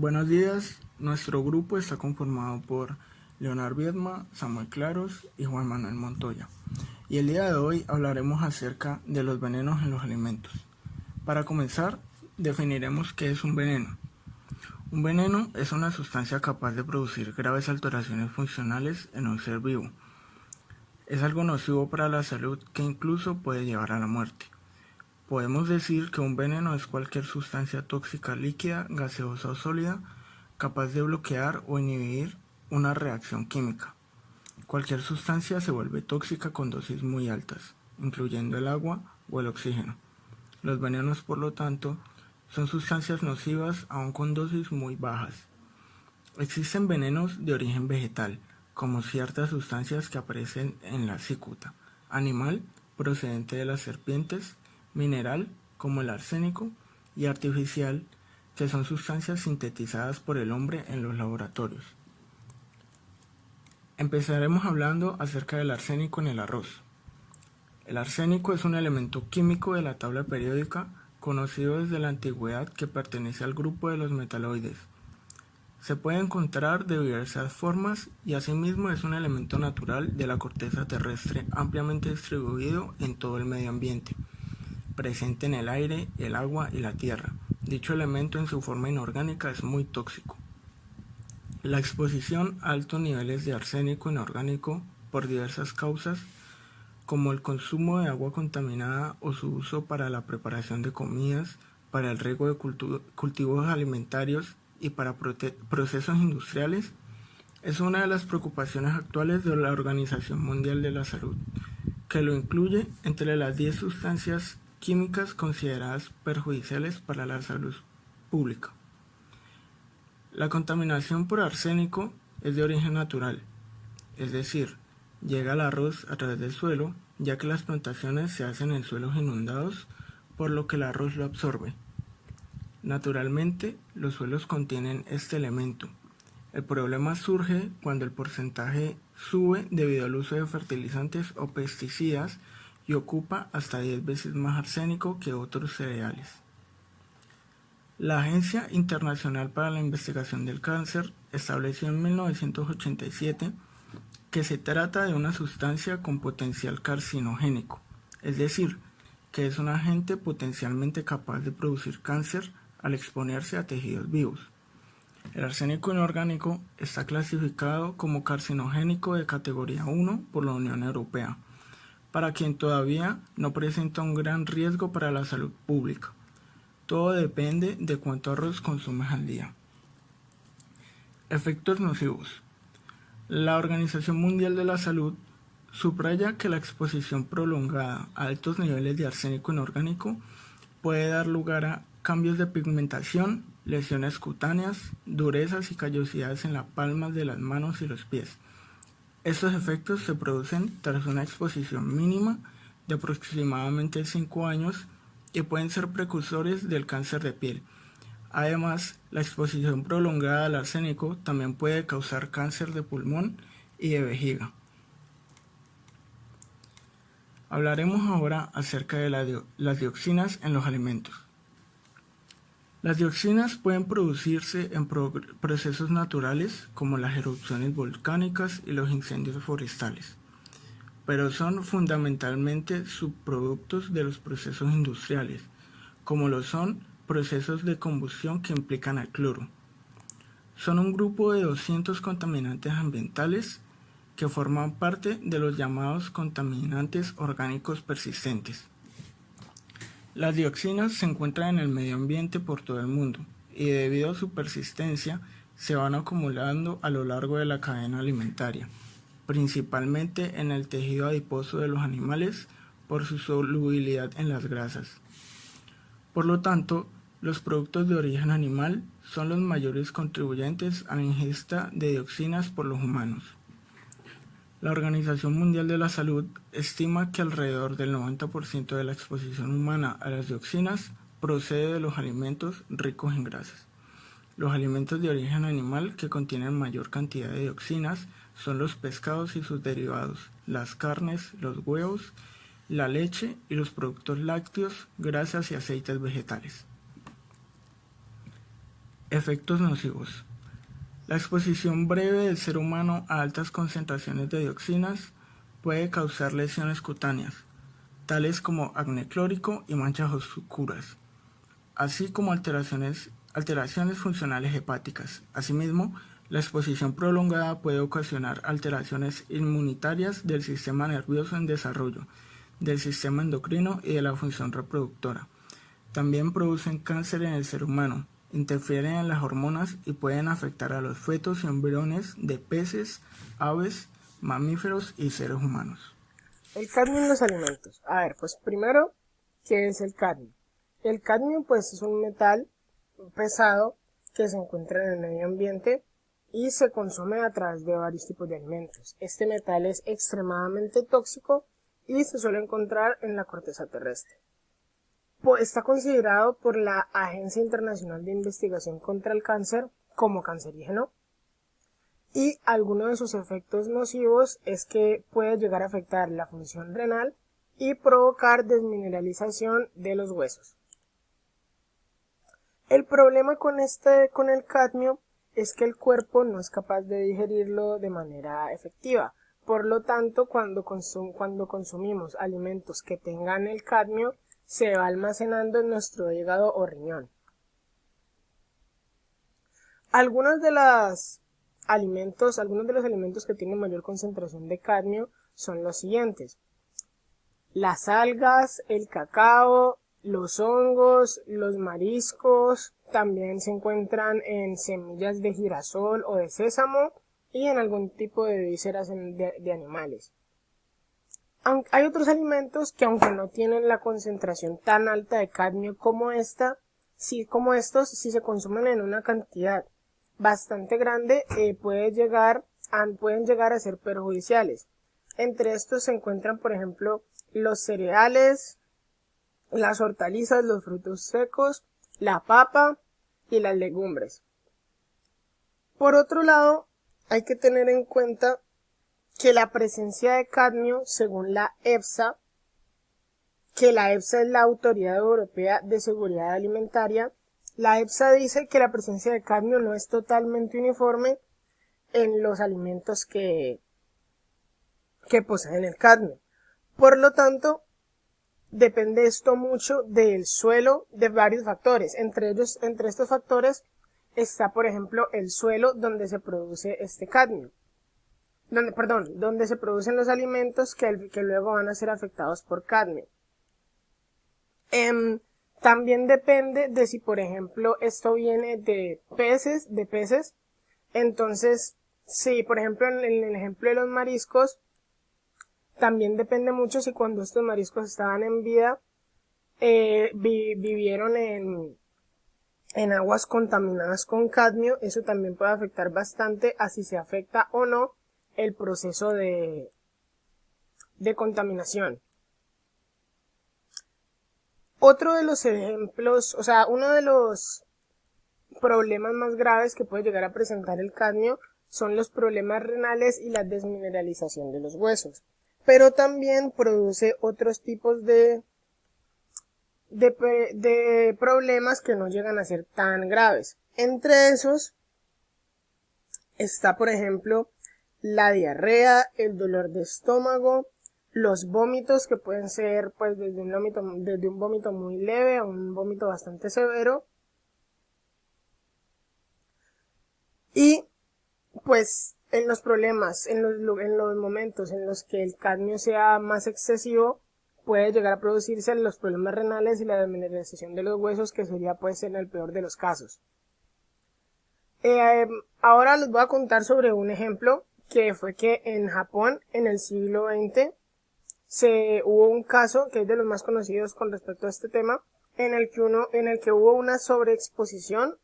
Buenos días, nuestro grupo está conformado por Leonard Viedma, Samuel Claros y Juan Manuel Montoya. Y el día de hoy hablaremos acerca de los venenos en los alimentos. Para comenzar, definiremos qué es un veneno. Un veneno es una sustancia capaz de producir graves alteraciones funcionales en un ser vivo. Es algo nocivo para la salud que incluso puede llevar a la muerte. Podemos decir que un veneno es cualquier sustancia tóxica líquida, gaseosa o sólida capaz de bloquear o inhibir una reacción química. Cualquier sustancia se vuelve tóxica con dosis muy altas, incluyendo el agua o el oxígeno. Los venenos, por lo tanto, son sustancias nocivas aun con dosis muy bajas. Existen venenos de origen vegetal, como ciertas sustancias que aparecen en la cicuta, animal, procedente de las serpientes, mineral, como el arsénico, y artificial, que son sustancias sintetizadas por el hombre en los laboratorios. Empezaremos hablando acerca del arsénico en el arroz. El arsénico es un elemento químico de la tabla periódica conocido desde la antigüedad que pertenece al grupo de los metaloides. Se puede encontrar de diversas formas y asimismo es un elemento natural de la corteza terrestre ampliamente distribuido en todo el medio ambiente, presente en el aire, el agua y la tierra. Dicho elemento en su forma inorgánica es muy tóxico. La exposición a altos niveles de arsénico inorgánico por diversas causas, como el consumo de agua contaminada o su uso para la preparación de comidas, para el riego de cultivos alimentarios y para procesos industriales, es una de las preocupaciones actuales de la Organización Mundial de la Salud, que lo incluye entre las 10 sustancias químicas consideradas perjudiciales para la salud pública. La contaminación por arsénico es de origen natural, es decir, llega al arroz a través del suelo, ya que las plantaciones se hacen en suelos inundados, por lo que el arroz lo absorbe. Naturalmente, los suelos contienen este elemento. El problema surge cuando el porcentaje sube debido al uso de fertilizantes o pesticidas y ocupa hasta 10 veces más arsénico que otros cereales. La Agencia Internacional para la Investigación del Cáncer estableció en 1987 que se trata de una sustancia con potencial carcinogénico, es decir, que es un agente potencialmente capaz de producir cáncer al exponerse a tejidos vivos. El arsénico inorgánico está clasificado como carcinogénico de categoría 1 por la Unión Europea, para quien todavía no presenta un gran riesgo para la salud pública. Todo depende de cuánto arroz consumes al día. Efectos nocivos. La Organización Mundial de la Salud subraya que la exposición prolongada a altos niveles de arsénico inorgánico puede dar lugar a cambios de pigmentación, lesiones cutáneas, durezas y callosidades en las palmas de las manos y los pies. Estos efectos se producen tras una exposición mínima de aproximadamente 5 años y pueden ser precursores del cáncer de piel. Además, la exposición prolongada al arsénico también puede causar cáncer de pulmón y de vejiga. Hablaremos ahora acerca de las dioxinas en los alimentos. Las dioxinas pueden producirse en procesos naturales como las erupciones volcánicas y los incendios forestales, pero son fundamentalmente subproductos de los procesos industriales, como lo son procesos de combustión que implican al cloro. Son un grupo de 200 contaminantes ambientales que forman parte de los llamados contaminantes orgánicos persistentes. Las dioxinas se encuentran en el medio ambiente por todo el mundo y debido a su persistencia se van acumulando a lo largo de la cadena alimentaria, principalmente en el tejido adiposo de los animales por su solubilidad en las grasas. Por lo tanto, los productos de origen animal son los mayores contribuyentes a la ingesta de dioxinas por los humanos. La Organización Mundial de la Salud estima que alrededor del 90% de la exposición humana a las dioxinas procede de los alimentos ricos en grasas. Los alimentos de origen animal que contienen mayor cantidad de dioxinas son los pescados y sus derivados, las carnes, los huevos, la leche y los productos lácteos, grasas y aceites vegetales. Efectos nocivos. La exposición breve del ser humano a altas concentraciones de dioxinas puede causar lesiones cutáneas, tales como acné clórico y manchas oscuras, así como alteraciones funcionales hepáticas. Asimismo, la exposición prolongada puede ocasionar alteraciones inmunitarias del sistema nervioso en desarrollo, del sistema endocrino y de la función reproductora. También producen cáncer en el ser humano, interfieren en las hormonas y pueden afectar a los fetos y embriones de peces, aves, mamíferos y seres humanos. El cadmio en los alimentos. A ver, pues primero, ¿qué es el cadmio? El cadmio pues es un metal pesado que se encuentra en el medio ambiente y se consume a través de varios tipos de alimentos. Este metal es extremadamente tóxico y se suele encontrar en la corteza terrestre. Está considerado por la Agencia Internacional de Investigación contra el Cáncer como cancerígeno, y alguno de sus efectos nocivos es que puede llegar a afectar la función renal y provocar desmineralización de los huesos. El problema con el cadmio es que el cuerpo no es capaz de digerirlo de manera efectiva. Por lo tanto, cuando consumimos alimentos que tengan el cadmio, se va almacenando en nuestro hígado o riñón. Algunos de los alimentos que tienen mayor concentración de cadmio son los siguientes: las algas, el cacao, los hongos, los mariscos, también se encuentran en semillas de girasol o de sésamo y en algún tipo de vísceras de animales. Hay otros alimentos que, aunque no tienen la concentración tan alta de cadmio como estos, si se consumen en una cantidad bastante grande, pueden llegar a ser perjudiciales. Entre estos se encuentran, por ejemplo, los cereales, las hortalizas, los frutos secos, la papa y las legumbres. Por otro lado, hay que tener en cuenta que la presencia de cadmio, según la EFSA, que la EFSA es la Autoridad Europea de Seguridad Alimentaria, la EFSA dice que la presencia de cadmio no es totalmente uniforme en los alimentos que poseen el cadmio. Por lo tanto, depende esto mucho del suelo, de varios factores. Entre estos factores está, por ejemplo, el suelo donde se produce este cadmio. Donde se producen los alimentos que luego van a ser afectados por cadmio. También depende de si, por ejemplo, esto viene de peces. Entonces, si, por ejemplo, en el ejemplo de los mariscos, también depende mucho si cuando estos mariscos estaban en vida, vivieron en aguas contaminadas con cadmio. Eso también puede afectar bastante a si se afecta o no el proceso de contaminación. Otro de los ejemplos, uno de los problemas más graves que puede llegar a presentar el cadmio son los problemas renales y la desmineralización de los huesos. Pero también produce otros tipos de problemas que no llegan a ser tan graves. Entre esos está, por ejemplo, la diarrea, el dolor de estómago, los vómitos, que pueden ser pues desde un vómito muy leve a un vómito bastante severo. Y pues en los momentos en los que el cadmio sea más excesivo, puede llegar a producirse los problemas renales y la desmineralización de los huesos, que sería pues en el peor de los casos. Ahora les voy a contar sobre un ejemplo, que fue que en Japón, en el siglo XX, hubo un caso que es de los más conocidos con respecto a este tema, en el que hubo una sobreexposición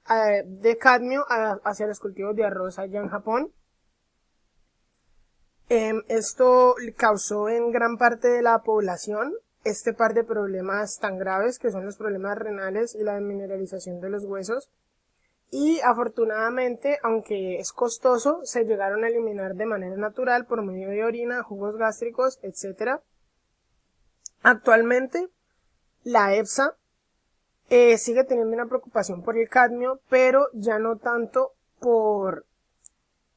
de cadmio hacia los cultivos de arroz allá en Japón. Esto causó en gran parte de la población este par de problemas tan graves, que son los problemas renales y la desmineralización de los huesos. Y afortunadamente, aunque es costoso, se llegaron a eliminar de manera natural por medio de orina, jugos gástricos, etc. Actualmente, la EFSA sigue teniendo una preocupación por el cadmio, pero ya no tanto por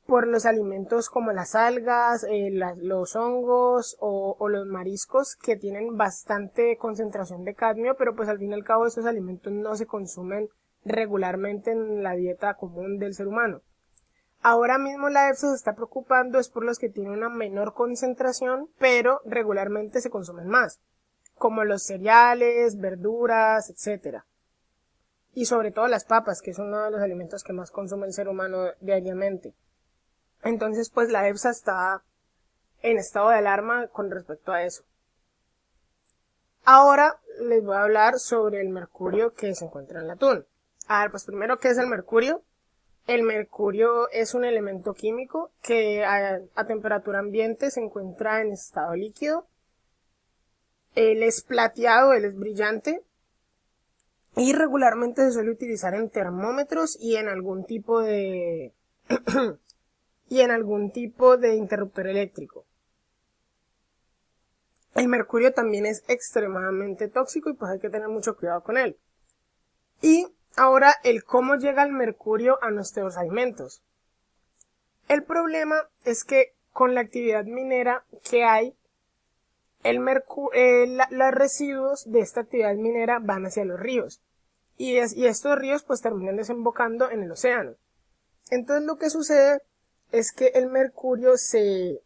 los alimentos como las algas, los hongos o los mariscos que tienen bastante concentración de cadmio, pero pues al fin y al cabo estos alimentos no se consumen regularmente en la dieta común del ser humano. Ahora mismo la EFSA se está preocupando es por los que tienen una menor concentración, pero regularmente se consumen más, como los cereales, verduras, etcétera. Y sobre todo las papas, que es uno de los alimentos que más consume el ser humano diariamente. Entonces, pues la EFSA está en estado de alarma con respecto a eso. Ahora les voy a hablar sobre el mercurio que se encuentra en el atún. A ver, pues primero, ¿qué es el mercurio? El mercurio es un elemento químico que a temperatura ambiente se encuentra en estado líquido. Él es plateado, él es brillante y regularmente se suele utilizar en termómetros y en algún tipo de interruptor eléctrico. El mercurio también es extremadamente tóxico y pues hay que tener mucho cuidado con él. Y ahora el cómo llega el mercurio a nuestros alimentos. El problema es que con la actividad minera que hay, los residuos de esta actividad minera van hacia los ríos. Y estos ríos pues terminan desembocando en el océano. Entonces lo que sucede es que el mercurio se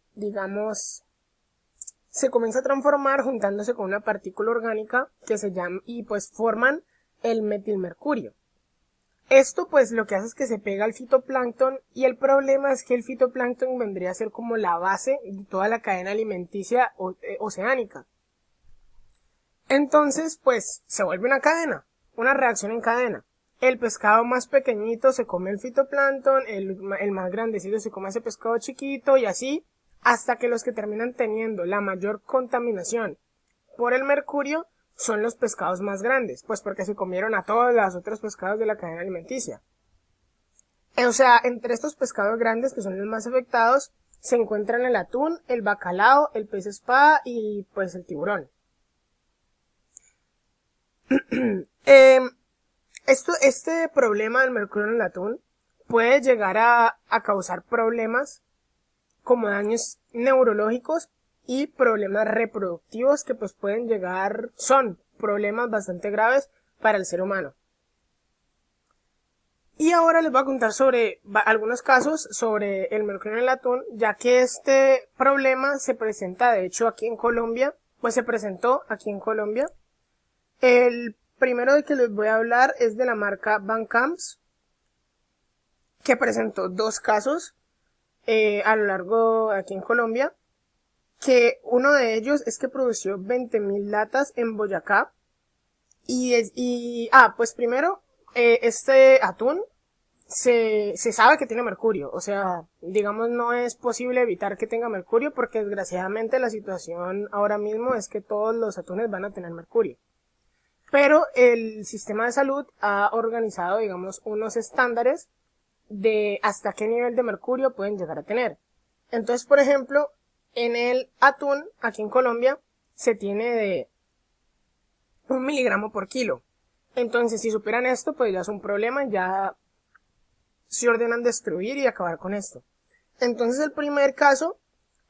comienza a transformar juntándose con una partícula orgánica que se llama, y pues forman el metilmercurio. Esto pues lo que hace es que se pega al fitoplancton y el problema es que el fitoplancton vendría a ser como la base de toda la cadena alimenticia oceánica. Entonces pues se vuelve una cadena, una reacción en cadena. El pescado más pequeñito se come el fitoplancton, el más grandecito se come ese pescado chiquito y así hasta que los que terminan teniendo la mayor contaminación por el mercurio son los pescados más grandes, pues porque se comieron a todos los otros pescados de la cadena alimenticia. O sea, entre estos pescados grandes, que son los más afectados, se encuentran el atún, el bacalao, el pez espada y pues el tiburón. Este problema del mercurio en el atún puede llegar a causar problemas como daños neurológicos y problemas reproductivos que pues son problemas bastante graves para el ser humano. Y ahora les voy a contar sobre algunos casos sobre el mercurio en el atún, ya que este problema se presenta de hecho aquí en Colombia, pues se presentó aquí en Colombia. El primero de que les voy a hablar es de la marca Van Camps, que presentó 2 casos a lo largo aquí en Colombia, que uno de ellos es que produció 20.000 latas en Boyacá pues primero este atún se sabe que tiene mercurio, o sea, digamos no es posible evitar que tenga mercurio porque desgraciadamente la situación ahora mismo es que todos los atunes van a tener mercurio. Pero el sistema de salud ha organizado, digamos, unos estándares de hasta qué nivel de mercurio pueden llegar a tener. Entonces, por ejemplo, en el atún, aquí en Colombia, se tiene de 1 miligramo por kilo. Entonces, si superan esto, pues ya es un problema, ya se ordenan destruir y acabar con esto. Entonces, el primer caso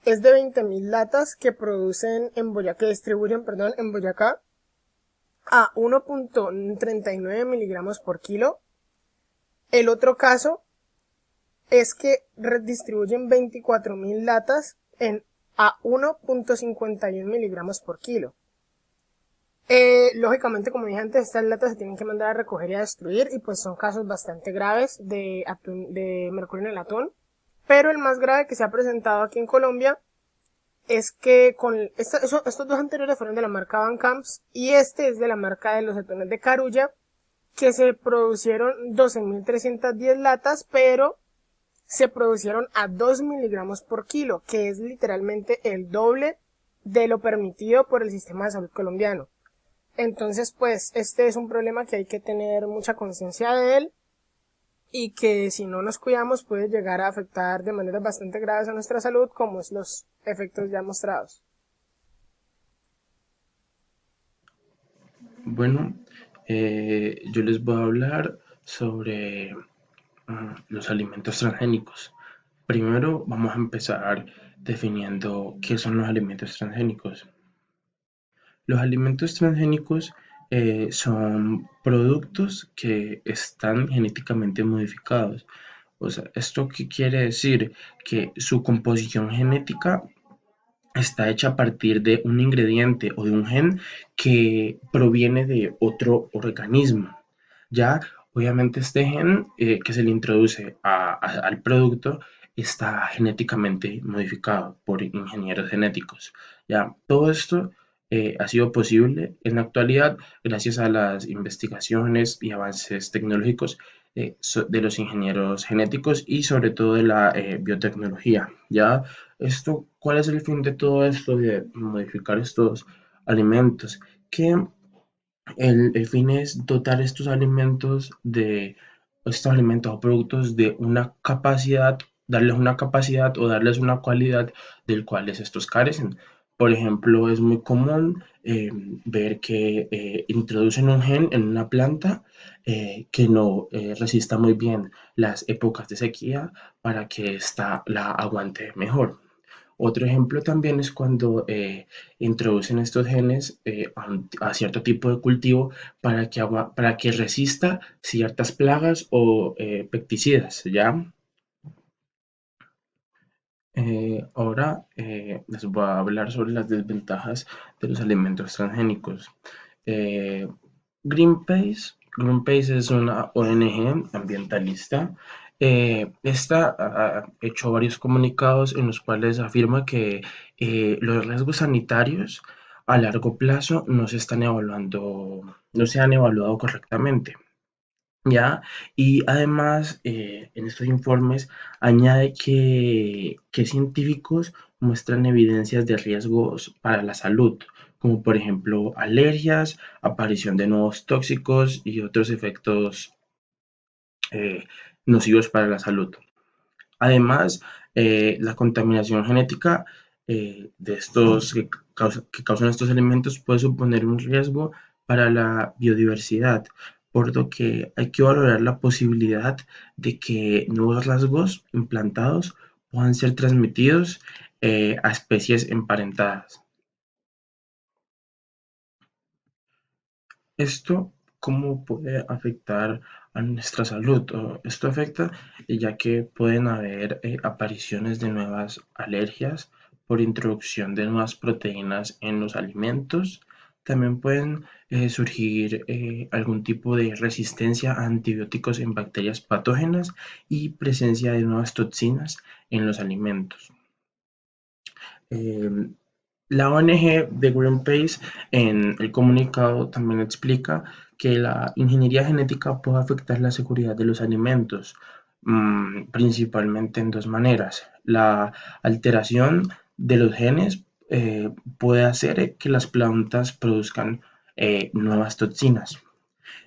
es de 20.000 latas que distribuyen en Boyacá a 1.39 miligramos por kilo. El otro caso es que redistribuyen 24.000 latas a 1.51 miligramos por kilo. Lógicamente, como dije antes, estas latas se tienen que mandar a recoger y a destruir y pues son casos bastante graves de mercurio en el atún. Pero el más grave que se ha presentado aquí en Colombia es que estos 2 anteriores fueron de la marca Van Camps y este es de la marca de los atunes de Carulla, que se produjeron 12.310 latas, pero se producieron a 2 miligramos por kilo, que es literalmente el doble de lo permitido por el sistema de salud colombiano. Entonces, pues, este es un problema que hay que tener mucha conciencia de él y que si no nos cuidamos puede llegar a afectar de maneras bastante graves a nuestra salud, como es los efectos ya mostrados. Bueno, Yo les voy a hablar sobre los alimentos transgénicos. Primero vamos a empezar definiendo qué son los alimentos transgénicos. Los alimentos transgénicos son productos que están genéticamente modificados. O sea, ¿esto qué quiere decir? Que su composición genética está hecha a partir de un ingrediente o de un gen que proviene de otro organismo. Ya, obviamente este gen que se le introduce al producto está genéticamente modificado por ingenieros genéticos. Ya, todo esto ha sido posible en la actualidad gracias a las investigaciones y avances tecnológicos de los ingenieros genéticos y sobre todo de la biotecnología. Ya, ¿cuál es el fin de todo esto de modificar estos alimentos? Que el fin es dotar estos alimentos o productos de una capacidad, darles una capacidad o darles una cualidad del cual estos carecen. Por ejemplo, es muy común ver que introducen un gen en una planta que no resista muy bien las épocas de sequía para que ésta la aguante mejor. Otro ejemplo también es cuando introducen estos genes a cierto tipo de cultivo para que resista ciertas plagas o pesticidas, ¿ya? Ahora les voy a hablar sobre las desventajas de los alimentos transgénicos. Eh, Greenpeace es una ONG ambientalista. Esta ha hecho varios comunicados en los cuales afirma que los riesgos sanitarios a largo plazo no se han evaluado correctamente. ¿Ya? Y además, en estos informes añade que científicos muestran evidencias de riesgos para la salud, como por ejemplo alergias, aparición de nuevos tóxicos y otros efectos eh, nocivos para la salud. Además, la contaminación genética de que causan estos alimentos puede suponer un riesgo para la biodiversidad, por lo que hay que valorar la posibilidad de que nuevos rasgos implantados puedan ser transmitidos a especies emparentadas. Esto, ¿cómo puede afectar a nuestra salud? Esto afecta ya que pueden haber apariciones de nuevas alergias por introducción de nuevas proteínas en los alimentos. También pueden surgir algún tipo de resistencia a antibióticos en bacterias patógenas y presencia de nuevas toxinas en los alimentos. Eh, la ONG de Greenpeace en el comunicado también explica que la ingeniería genética puede afectar la seguridad de los alimentos, principalmente en dos maneras. La alteración de los genes puede hacer que las plantas produzcan nuevas toxinas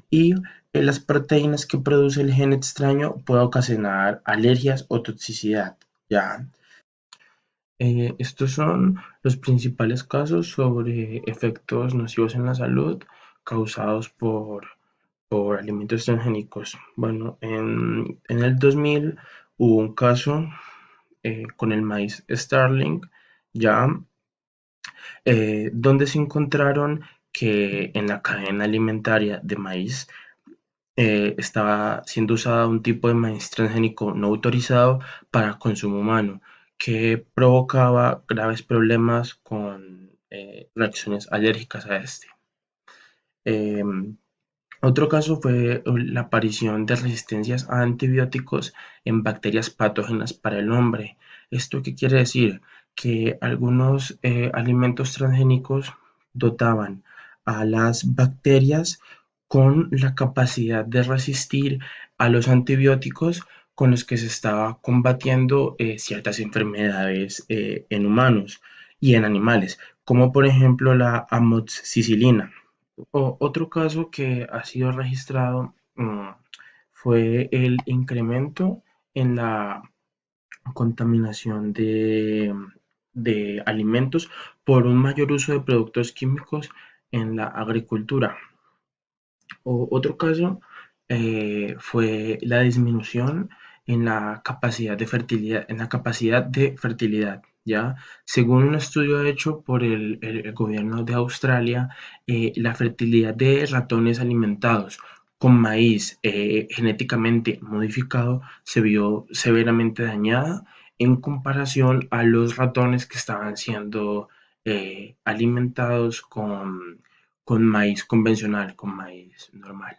y las proteínas que produce el gen extraño pueden ocasionar alergias o toxicidad. ¿Ya? Estos son los principales casos sobre efectos nocivos en la salud causados por alimentos transgénicos. Bueno, en el 2000 hubo un caso con el maíz Starling, ya, donde se encontraron que en la cadena alimentaria de maíz estaba siendo usada un tipo de maíz transgénico no autorizado para consumo humano, que provocaba graves problemas con reacciones alérgicas a este. Em, Otro caso fue la aparición de resistencias a antibióticos en bacterias patógenas para el hombre. ¿Esto qué quiere decir? Que algunos alimentos transgénicos dotaban a las bacterias con la capacidad de resistir a los antibióticos con los que se estaba combatiendo ciertas enfermedades en humanos y en animales, como por ejemplo la amoxicilina. Otro caso que ha sido registrado fue el incremento en la contaminación de alimentos por un mayor uso de productos químicos en la agricultura. Otro caso fue la disminución en la capacidad de fertilidad, ¿ya? Según un estudio hecho por el gobierno de Australia, la fertilidad de ratones alimentados con maíz genéticamente modificado se vio severamente dañada en comparación a los ratones que estaban siendo alimentados con maíz convencional, con maíz normal.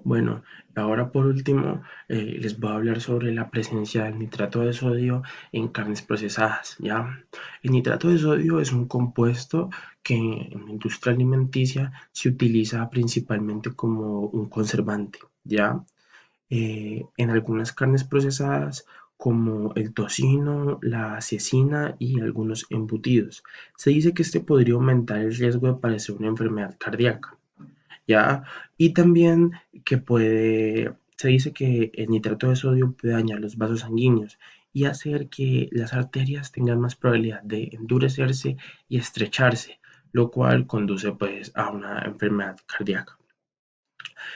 Bueno, ahora por último les voy a hablar sobre la presencia del nitrato de sodio en carnes procesadas, ¿ya? El nitrato de sodio es un compuesto que en la industria alimenticia se utiliza principalmente como un conservante, ¿ya? En algunas carnes procesadas como el tocino, la cecina y algunos embutidos. Se dice que este podría aumentar el riesgo de padecer una enfermedad cardíaca. ¿Ya? Y también se dice que el nitrato de sodio puede dañar los vasos sanguíneos y hacer que las arterias tengan más probabilidad de endurecerse y estrecharse, lo cual conduce pues a una enfermedad cardíaca.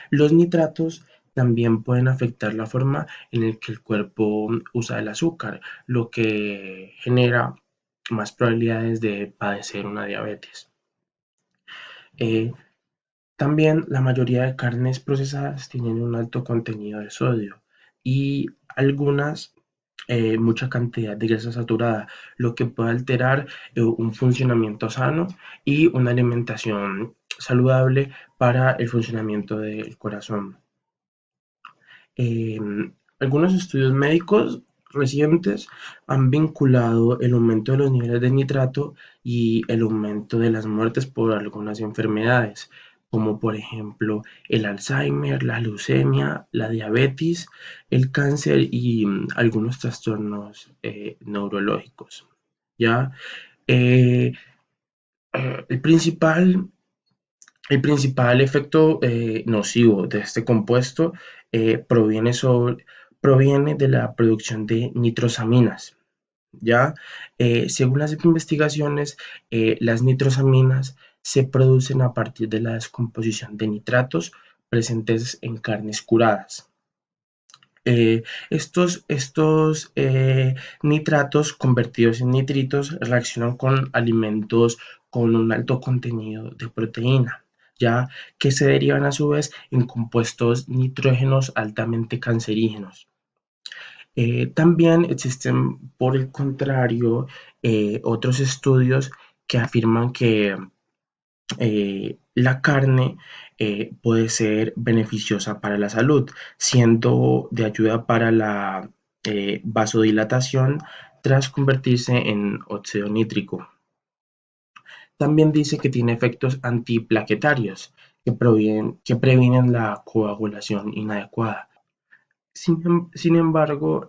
Los nitratos también pueden afectar la forma en la que el cuerpo usa el azúcar, lo que genera más probabilidades de padecer una diabetes. Eh, También la mayoría de carnes procesadas tienen un alto contenido de sodio y algunas mucha cantidad de grasa saturada, lo que puede alterar un funcionamiento sano y una alimentación saludable para el funcionamiento del corazón. Algunos estudios médicos recientes han vinculado el aumento de los niveles de nitrato y el aumento de las muertes por algunas enfermedades, como por ejemplo el Alzheimer, la leucemia, la diabetes, el cáncer y algunos trastornos neurológicos. ¿Ya? Eh, el principal el principal efecto nocivo de este compuesto eh, proviene, proviene de la producción de nitrosaminas. ¿Ya? Según las investigaciones, las nitrosaminas se producen a partir de la descomposición de nitratos presentes en carnes curadas. Estos nitratos convertidos en nitritos reaccionan con alimentos con un alto contenido de proteína, ya que se derivan a su vez en compuestos nitrógenos altamente cancerígenos. También existen, por el contrario, otros estudios que afirman que la carne puede ser beneficiosa para la salud, siendo de ayuda para la vasodilatación tras convertirse en óxido nítrico. También dice que tiene efectos antiplaquetarios que previenen la coagulación inadecuada. Sin embargo,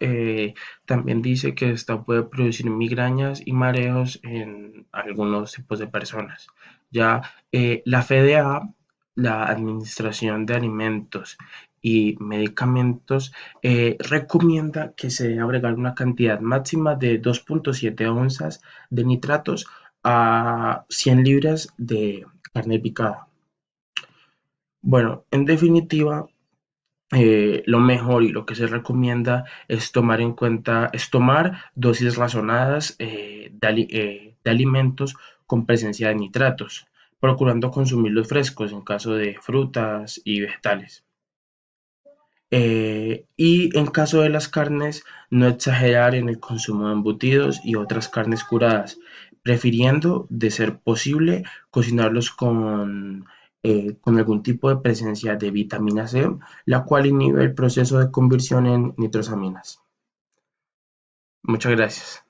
también dice que esta puede producir migrañas y mareos en algunos tipos de personas. Ya la FDA, la Administración de Alimentos y Medicamentos, recomienda que se debe agregar una cantidad máxima de 2,7 onzas de nitratos a 100 libras de carne picada. Bueno, en definitiva, lo mejor y lo que se recomienda es tomar dosis razonadas de alimentos con presencia de nitratos, procurando consumirlos frescos en caso de frutas y vegetales. Y en caso de las carnes, no exagerar en el consumo de embutidos y otras carnes curadas, prefiriendo, de ser posible, cocinarlos con algún tipo de presencia de vitamina C, la cual inhibe el proceso de conversión en nitrosaminas. Muchas gracias.